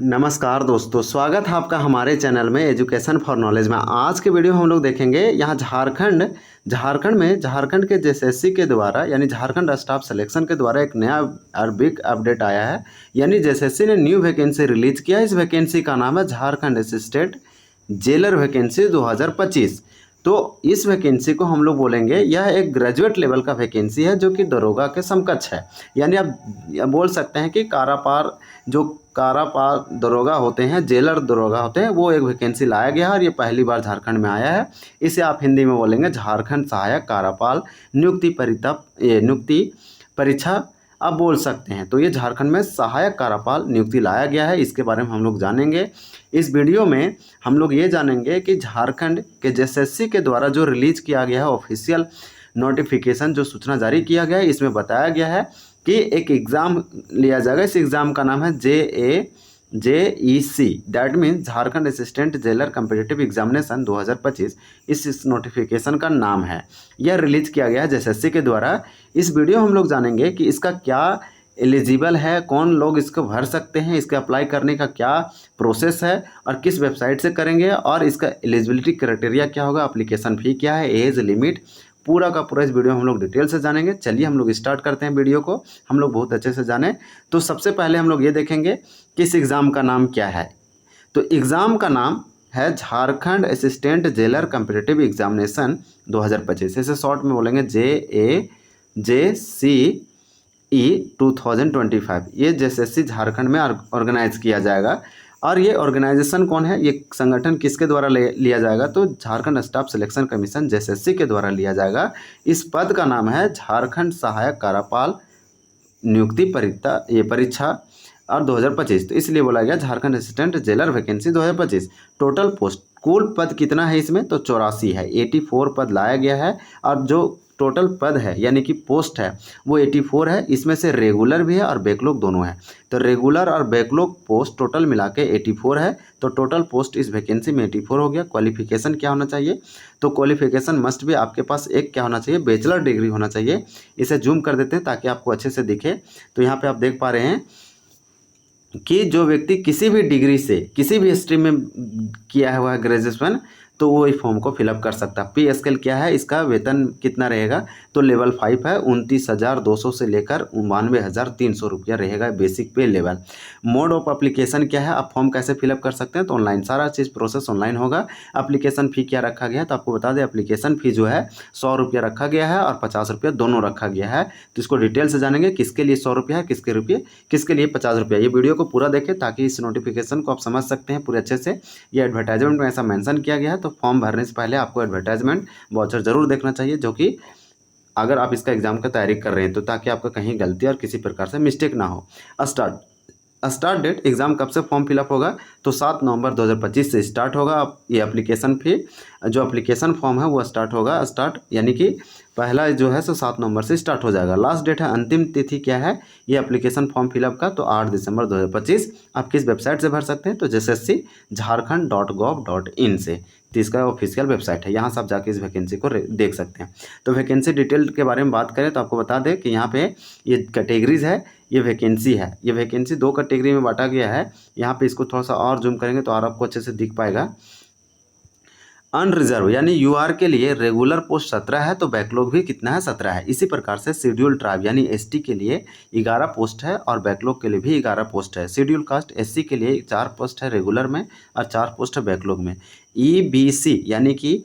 नमस्कार दोस्तों, स्वागत है आपका हमारे चैनल में एजुकेशन फॉर नॉलेज में। आज के वीडियो में हम लोग देखेंगे यहाँ झारखंड के जेएसएससी के द्वारा यानी झारखंड स्टाफ सिलेक्शन के द्वारा एक नया और बिग अपडेट आया है। यानी जेएसएससी ने न्यू वैकेंसी रिलीज किया। इस वैकेंसी का नाम है झारखंड असिस्टेंट जेलर वैकेंसी 2025। तो इस वैकेंसी को हम लोग बोलेंगे यह एक ग्रेजुएट लेवल का वैकेंसी है जो कि दरोगा के समकक्ष है। यानी आप बोल सकते हैं कि कारापार दरोगा होते हैं, जेलर दरोगा होते हैं, वो एक वैकेंसी लाया गया है और ये पहली बार झारखंड में आया है। इसे आप हिंदी में बोलेंगे झारखंड सहायक कारापाल नियुक्ति परीक्षा आप बोल सकते हैं। तो ये झारखंड में सहायक कारापाल नियुक्ति लाया गया है, इसके बारे में हम लोग जानेंगे। इस वीडियो में हम लोग ये जानेंगे कि झारखंड के जेएसएससी के द्वारा जो रिलीज किया गया है ऑफिशियल नोटिफिकेशन, जो सूचना जारी किया गया है, इसमें बताया गया है कि एक एग्ज़ाम लिया जाएगा। इस एग्ज़ाम का नाम है JEC, that means Jharkhand assistant jailer competitive examination 2025। इस नोटिफिकेशन का नाम है। यह रिलीज किया गया है जेएसएससी के द्वारा। इस वीडियो हम लोग जानेंगे कि इसका क्या एलिजिबल है, कौन लोग इसको भर सकते हैं, इसके अप्लाई करने का क्या प्रोसेस है और किस वेबसाइट से करेंगे, और इसका एलिजिबिलिटी क्राइटेरिया क्या होगा, एप्लीकेशन फ़ी क्या है, एज लिमिट, पूरा का पूरा इस वीडियो में हम लोग डिटेल से जानेंगे। चलिए हम लोग स्टार्ट करते हैं वीडियो को, हम लोग बहुत अच्छे से जानें। तो सबसे पहले हम लोग ये देखेंगे कि इस एग्ज़ाम का नाम क्या है। तो एग्ज़ाम का नाम है Jharkhand assistant jailer competitive examination 2025। इसे शॉर्ट में बोलेंगे JCE 2025। ये जेएसएससी झारखंड में ऑर्गेनाइज किया जाएगा। और ये ऑर्गेनाइजेशन कौन है, ये संगठन किसके द्वारा लिया जाएगा, तो Jharkhand staff selection commission JSSC के द्वारा लिया जाएगा। इस पद का नाम है झारखंड सहायक कारापाल नियुक्ति परीक्षा और 2025। तो इसलिए बोला गया Jharkhand assistant jailer vacancy 2025। Total post कुल पद कितना है इसमें, तो 84 है। 84 पद लाया गया है और जो टोटल पद है यानी कि पोस्ट है वो 84 है। इसमें से रेगुलर भी है और बैकलॉग दोनों है। तो रेगुलर और बैकलॉग पोस्ट टोटल मिला के 84 है। तो टोटल पोस्ट इस वैकेंसी में 84 हो गया। क्वालिफिकेशन क्या होना चाहिए, तो क्वालिफिकेशन मस्ट भी आपके पास एक क्या होना चाहिए, बैचलर डिग्री होना चाहिए। इसे जूम कर देते हैं ताकि आपको अच्छे से दिखे। तो यहाँ पर आप देख पा रहे हैं कि जो व्यक्ति किसी भी डिग्री से किसी भी स्ट्रीम में किया हुआ है ग्रेजुएशन, तो वो इस फॉर्म को फिलअप कर सकता है। पे स्केल क्या है, इसका वेतन कितना रहेगा, तो लेवल 5 है। 29,200 से लेकर 92,300 रुपया रहेगा बेसिक पे लेवल। मोड ऑफ एप्लीकेशन क्या है, आप फॉर्म कैसे फिलअप कर सकते हैं, तो ऑनलाइन सारा चीज़ प्रोसेस ऑनलाइन होगा। एप्लीकेशन फ़ी क्या रखा गया है, तो आपको बता दें एप्लीकेशन फ़ी जो है 100 रुपया रखा गया है और 50 रुपया दोनों रखा गया है। तो इसको डिटेल से जानेंगे किसके लिए 100 रुपया है, किसके लिए 50 रुपया। ये वीडियो को पूरा देखें ताकि इस नोटिफिकेशन को आप समझ सकते हैं पूरे अच्छे से। ये एडवर्टाइजमेंट में ऐसा मेंशन किया गया है। तो फॉर्म भरने से पहले आपको एडवर्टाइजमेंट वाउचर जरूर देखना चाहिए, जो कि अगर आप इसका एग्जाम का तैयारी कर रहे हैं तो ताकि आपका कहीं गलती और किसी प्रकार से मिस्टेक ना हो। स्टार्ट डेट, एग्ज़ाम कब से फॉर्म फिलअप होगा, तो 7 नवंबर 2025 से स्टार्ट होगा। अब ये एप्लीकेशन फी जो एप्लीकेशन फॉर्म है वो स्टार्ट होगा, यानी कि पहला जो है सो 7 नवंबर से स्टार्ट हो जाएगा। लास्ट डेट है, अंतिम तिथि क्या है ये एप्लीकेशन फॉर्म फिलअप का, तो 8 दिसंबर 2025। आप किस वेबसाइट से भर सकते हैं, तो जेएसएससी झारखंड.gov.in से। तो इसका ऑफिशियल वेबसाइट है, यहाँ से आप जाके इस वैकेंसी को देख सकते हैं। तो वैकेंसी डिटेल के बारे में बात करें तो आपको बता दें कि यहाँ पे ये कैटेगरीज है, ये वैकेंसी है। ये वैकेंसी 2 कैटेगरी में बांटा गया है। यहाँ पे इसको थोड़ा सा और जूम करेंगे तो और आपको अच्छे से दिख पाएगा। अनरिजर्व यानी यूआर के लिए रेगुलर पोस्ट 17 है, तो बैकलॉग भी कितना है, 17 है। इसी प्रकार से शेड्यूल ट्राइब यानी एसटी के लिए 11 पोस्ट है और बैकलॉग के लिए भी 11 पोस्ट है। शेड्यूल कास्ट एससी के लिए 4 पोस्ट है रेगुलर में और 4 पोस्ट है बैकलॉग में। ईबीसी यानी कि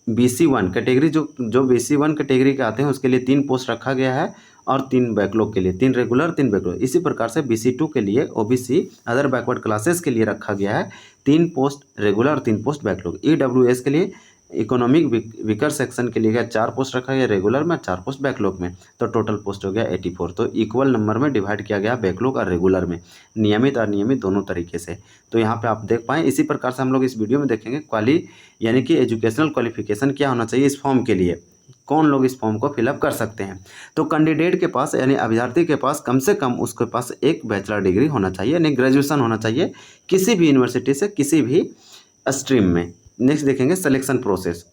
BC1 कैटेगरी जो BC1 कैटेगरी के आते हैं उसके लिए 3 पोस्ट रखा गया है और 3 बैकलॉग के लिए, 3 रेगुलर 3 बैकलॉग। इसी प्रकार से BC2 के लिए OBC अदर बैकवर्ड क्लासेस के लिए रखा गया है 3 पोस्ट रेगुलर और 3 पोस्ट बैकलॉग। EWS के लिए इकोनॉमिक वीकर सेक्शन के लिए 4 पोस्ट रखा गया रेगुलर में, 4 पोस्ट बैकलॉग में। तो टोटल पोस्ट हो गया 84। तो इक्वल नंबर में डिवाइड किया गया बैकलॉग और रेगुलर में, नियमित और अनियमित दोनों तरीके से। तो यहाँ पे आप देख पाएँ। इसी प्रकार से हम लोग इस वीडियो में देखेंगे यानी कि एजुकेशनल क्वालिफिकेशन क्या होना चाहिए इस फॉर्म के लिए, कौन लोग इस फॉर्म को फिलअप कर सकते हैं। तो कैंडिडेट के पास यानी अभ्यर्थी के पास कम से कम उसके पास एक बैचलर डिग्री होना चाहिए यानी ग्रेजुएशन होना चाहिए किसी भी यूनिवर्सिटी से किसी भी स्ट्रीम में। नेक्स्ट देखेंगे सिलेक्शन प्रोसेस।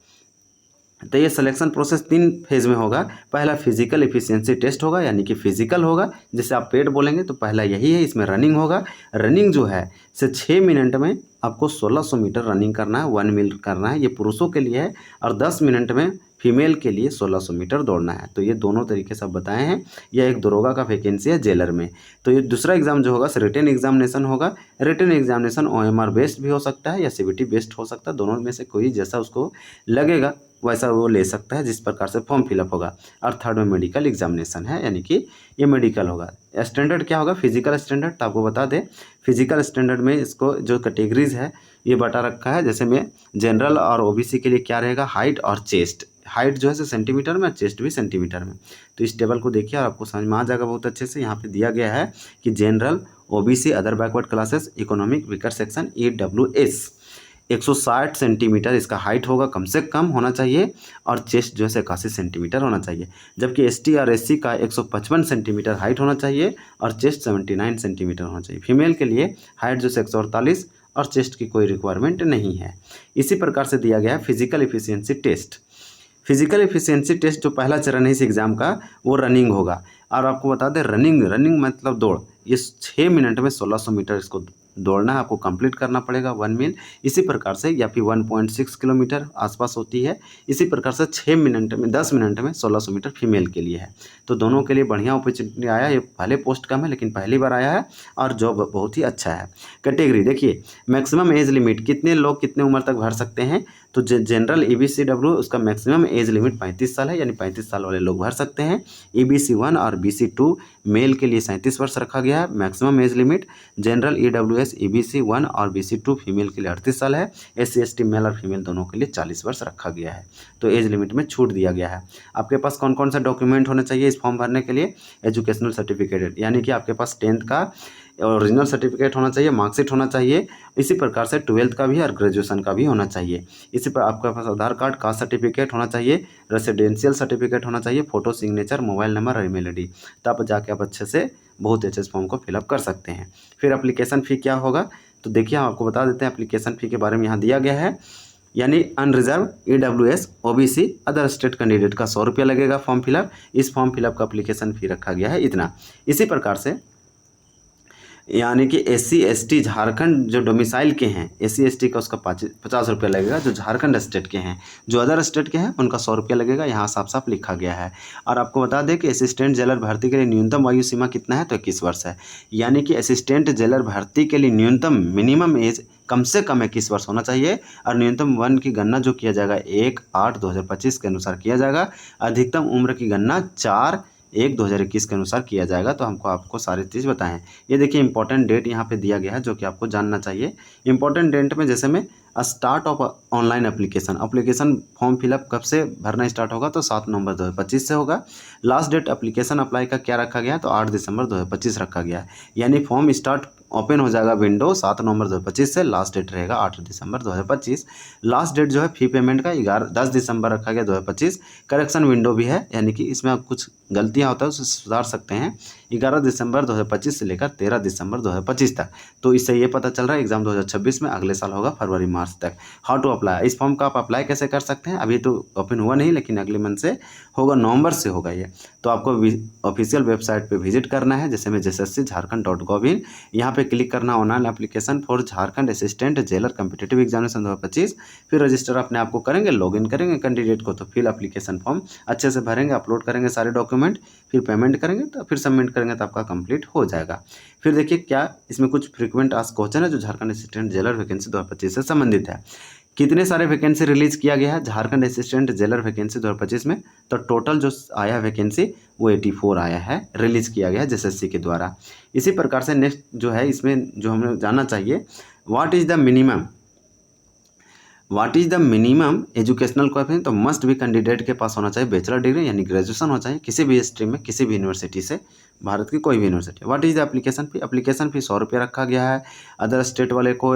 तो ये सिलेक्शन प्रोसेस 3 फेज़ में होगा। पहला फिजिकल एफिशिएंसी टेस्ट होगा, यानी कि फिजिकल होगा, जिसे आप पेट बोलेंगे, तो पहला यही है। इसमें रनिंग होगा। रनिंग जो है से 6 मिनट में आपको 1600 मीटर रनिंग करना है, 1 मील करना है, ये पुरुषों के लिए है। और 10 मिनट में फीमेल के लिए 1600 मीटर दौड़ना है। तो ये दोनों तरीके से बताए हैं। यह एक दरोगा का वैकेंसी है जेलर में। तो ये दूसरा एग्जाम जो होगा रिटन एग्जामिनेशन होगा। रिटन एग्जामिनेशन OMR बेस्ड भी हो सकता है या CBT बेस्ड हो सकता है, दोनों में से कोई जैसा उसको लगेगा वैसा वो ले सकता है, जिस प्रकार से फॉर्म फिलअप होगा। और थर्ड में मेडिकल एग्जामिनेशन है, यानी कि ये मेडिकल होगा। स्टैंडर्ड क्या होगा? Physical standard. तो आपको बता दें, फिजिकल स्टैंडर्ड में इसको जो कैटेगरीज है ये बता रखा है। जैसे में जनरल और OBC के लिए क्या रहेगा? हाइट और चेस्ट। हाइट जो है सेंटीमीटर में और चेस्ट भी सेंटीमीटर में। तो इस टेबल को देखिए और आपको समझ में आ जाएगा बहुत अच्छे से। यहाँ पे दिया गया है कि general, OBC, other backward classes, economic weaker section, EWS 160 centimetre इसका हाइट होगा, कम से कम होना चाहिए। और चेस्ट जो है 81 सेंटीमीटर होना चाहिए। जबकि ST और SC का 155 सेंटीमीटर हाइट होना चाहिए और चेस्ट 79 सेंटीमीटर होना चाहिए। फीमेल के लिए हाइट जो 148 और चेस्ट की कोई रिक्वायरमेंट नहीं है। इसी प्रकार से दिया गया है physical efficiency test. Physical efficiency test जो पहला चरण है इस एग्ज़ाम का, वो रनिंग होगा। और आपको बता दें, रनिंग मतलब दौड़, ये 6 मिनट में 1600 मीटर इसको दौड़ना है, आपको कंप्लीट करना पड़ेगा 1 मील। इसी प्रकार से, या फिर 1.6 किलोमीटर आसपास होती है। इसी प्रकार से 6 मिनट में 10 मिनट में 1600 मीटर फीमेल के लिए है। तो दोनों के लिए बढ़िया अपॉर्चुनिटी आया। ये पहले पोस्ट कम है लेकिन पहली बार आया है और जॉब बहुत ही अच्छा है। कैटेगरी देखिए, मैक्सिमम एज लिमिट, कितने लोग कितने उम्र तक भर सकते हैं? तो जनरल EBCW उसका मैक्सिमम एज लिमिट 35 साल है, यानी 35 साल वाले लोग भर सकते हैं। EBC1 और BC2 मेल के लिए 37 वर्ष रखा गया है maximum age limit. General EWS EBC1 और BC2 फीमेल के लिए 38 साल है। SC ST मेल और फीमेल दोनों के लिए 40 वर्ष रखा गया है। तो एज लिमिट में छूट दिया गया है। आपके पास कौन कौन सा डॉक्यूमेंट होना चाहिए इस फॉर्म भरने के लिए? एजुकेशनल सर्टिफिकेट, यानी कि आपके पास 10th का ओरिजिनल सर्टिफिकेट होना चाहिए, मार्कशीट होना चाहिए। इसी प्रकार से 12th का भी और ग्रेजुएशन का भी होना चाहिए। इसी पर आपके पास आधार कार्ड, कास्ट सर्टिफिकेट होना चाहिए, रेसिडेंशियल सर्टिफिकेट होना चाहिए, फोटो, सिग्नेचर, मोबाइल नंबर और ईमेल ID। तब जाके आप अच्छे से बहुत अच्छे से फॉर्म को फिलअप कर सकते हैं। फिर एप्लीकेशन फ़ी क्या होगा? तो देखिए, हम आपको बता देते हैं एप्लीकेशन फ़ी के बारे में। यहाँ दिया गया है, यानी unreserved, EWS, OBC, other state candidate का 100 रुपया लगेगा फॉर्म फिलअप। इस फॉर्म फिलअप का एप्लीकेशन फ़ी रखा गया है इतना। इसी प्रकार से यानी कि SC ST झारखंड जो डोमिसाइल के हैं, SC ST का उसका 50 रुपया लगेगा, जो झारखंड स्टेट के हैं। जो अदर स्टेट के हैं उनका 100 रुपया लगेगा। यहाँ साफ साफ लिखा गया है। और आपको बता दें कि असिस्टेंट जेलर भर्ती के लिए न्यूनतम आयु सीमा कितना है? तो 21 वर्ष है। यानी कि असिस्टेंट जेलर भर्ती के लिए न्यूनतम मिनिमम एज कम से कम 21 वर्ष होना चाहिए। और न्यूनतम वन की गणना जो किया जाएगा 1/8/2025 के अनुसार किया जाएगा। अधिकतम उम्र की गणना 4/1/2021 के अनुसार किया जाएगा। तो हमको आपको सारी चीज़ बताएं। ये देखिए, इंपॉर्टेंट डेट यहाँ पे दिया गया है जो कि आपको जानना चाहिए। इंपॉर्टेंट डेट में जैसे में start of online application form fill up कब से भरना स्टार्ट होगा? तो 7 नवंबर 2025 से होगा। लास्ट डेट एप्लीकेशन अप्लाई का क्या रखा गया है? तो 8 दिसंबर 2025 रखा गया है। यानी फॉर्म स्टार्ट ओपन हो जाएगा विंडो 7 नवंबर 2025 से, लास्ट डेट रहेगा 8 दिसंबर 2025। लास्ट डेट जो है फी पेमेंट का 10 दिसंबर रखा गया 2025। करेक्शन विंडो भी है, यानी कि इसमें आप कुछ गलतियां होता है उसे सुधार सकते हैं। 11 दिसंबर 2025 से लेकर 13 दिसंबर 2025 तक। तो इससे ये पता चल रहा है एग्जाम 2026 में अगले साल होगा फरवरी मार्च तक। हाउ टू अप्लाई, इस फॉर्म का आप अप्लाई कैसे कर सकते हैं? अभी तो ओपन हुआ नहीं, लेकिन अगले मंथ से होगा, नवंबर से होगा ये। तो आपको ऑफिशियल वेबसाइट पे विजिट करना है, जैसे में JSSC-Jharkhand.gov.in। यहाँ पे क्लिक करना online application for Jharkhand assistant jailer competitive examination 2025। फिर रजिस्टर अपने आप को करेंगे, लॉगिन करेंगे कैंडिडेट को, तो फिर एप्लीकेशन फॉर्म अच्छे से भरेंगे, अपलोड करेंगे सारे डॉक्यूमेंट, फिर पेमेंट करेंगे, तो फिर सबमिट करेंगे तो आपका कंप्लीट हो जाएगा। फिर देखिए क्या इसमें कुछ फ्रीक्वेंट आस्क्ड क्वेश्चन है जो झारखंड असिस्टेंट जेलर वैकेंसी 2025 से संबंधित है। कितने सारे वैकेंसी रिलीज किया गया है झारखंड असिस्टेंट जेलर वैकेंसी 2025 में? तो टोटल जो आया वैकेंसी वो 84 आया है, रिलीज किया गया है JSSC के द्वारा। इसी प्रकार से नेक्स्ट जो है इसमें जो हमें जानना चाहिए, what is the minimum educational qualification? तो मस्ट भी कैंडिडेट के पास होना चाहिए बैचलर डिग्री, यानी ग्रेजुएशन होना चाहिए किसी भी स्ट्रीम में, किसी भी यूनिवर्सिटी से, भारत की कोई भी university. What is the application fee? Application fee 100 रुपया रखा गया है। अदर स्टेट वाले को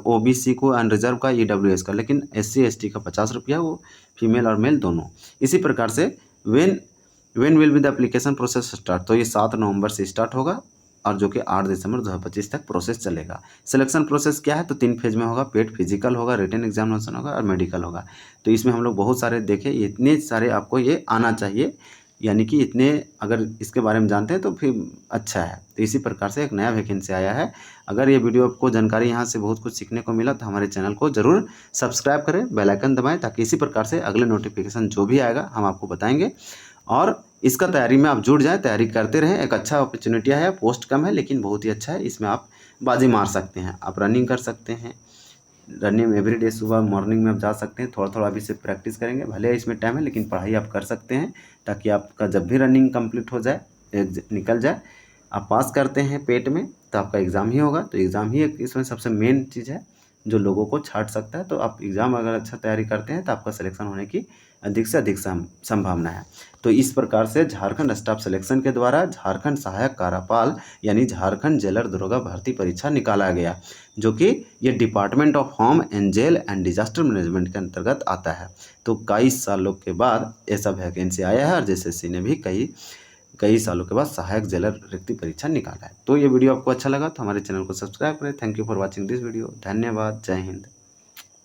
OBC को अनरिजर्व का EWS का, लेकिन SC ST का 50 रुपया, वो फीमेल और मेल दोनों। इसी प्रकार से when will be the application process start? तो ये 7 नवंबर से स्टार्ट होगा और जो कि 8 दिसंबर 2025 तक प्रोसेस चलेगा। सिलेक्शन प्रोसेस क्या है, तो 3 फेज में होगा। पेट फिजिकल होगा, रिटन एग्जामिनेशन होगा और मेडिकल होगा। तो इसमें हम लोग बहुत सारे देखें, इतने सारे आपको ये आना चाहिए, यानी कि इतने अगर इसके बारे में जानते हैं तो फिर अच्छा है। तो इसी प्रकार से एक नया वैकेंसी आया है। अगर ये वीडियो आपको जानकारी यहाँ से बहुत कुछ सीखने को मिला तो हमारे चैनल को ज़रूर सब्सक्राइब करें, बेल आइकन दबाएं, ताकि इसी प्रकार से अगले नोटिफिकेशन जो भी आएगा हम आपको बताएंगे। और इसका तैयारी में आप जुड़ जाएं, तैयारी करते रहें। एक अच्छा अपॉर्चुनिटी है, पोस्ट कम है लेकिन बहुत ही अच्छा है। इसमें आप बाजी मार सकते हैं, आप रनिंग कर सकते हैं। रनिंग एवरीडे सुबह मॉर्निंग में आप जा सकते हैं। थोड़ा थोड़ा अभी से प्रैक्टिस करेंगे, भले इसमें टाइम है लेकिन पढ़ाई आप कर सकते हैं, ताकि आपका जब भी रनिंग कंप्लीट हो जाए, निकल जाए, आप पास करते हैं पेट में, तो आपका एग्ज़ाम ही होगा। तो एग्ज़ाम ही एक इसमें सबसे मेन चीज़ है जो लोगों को छाट सकता है। तो आप एग्ज़ाम अगर अच्छा तैयारी करते हैं तो आपका सिलेक्शन होने की अधिक से अधिक संभावना है। तो इस प्रकार से झारखंड स्टाफ सिलेक्शन के द्वारा झारखंड सहायक कार्यपाल यानी झारखंड जेलर दरोगा भर्ती परीक्षा निकाला गया, जो कि ये department of home and jail and disaster management के अंतर्गत आता है। तो 21 सालों के बाद ऐसा वैकेंसी आया है और जेएसएससी ने भी कई सालों के बाद सहायक जेलर रिक्ति परीक्षा निकाला है। तो ये वीडियो आपको अच्छा लगा तो हमारे चैनल को सब्सक्राइब करें। Thank you for watching this video. धन्यवाद। जय हिंद।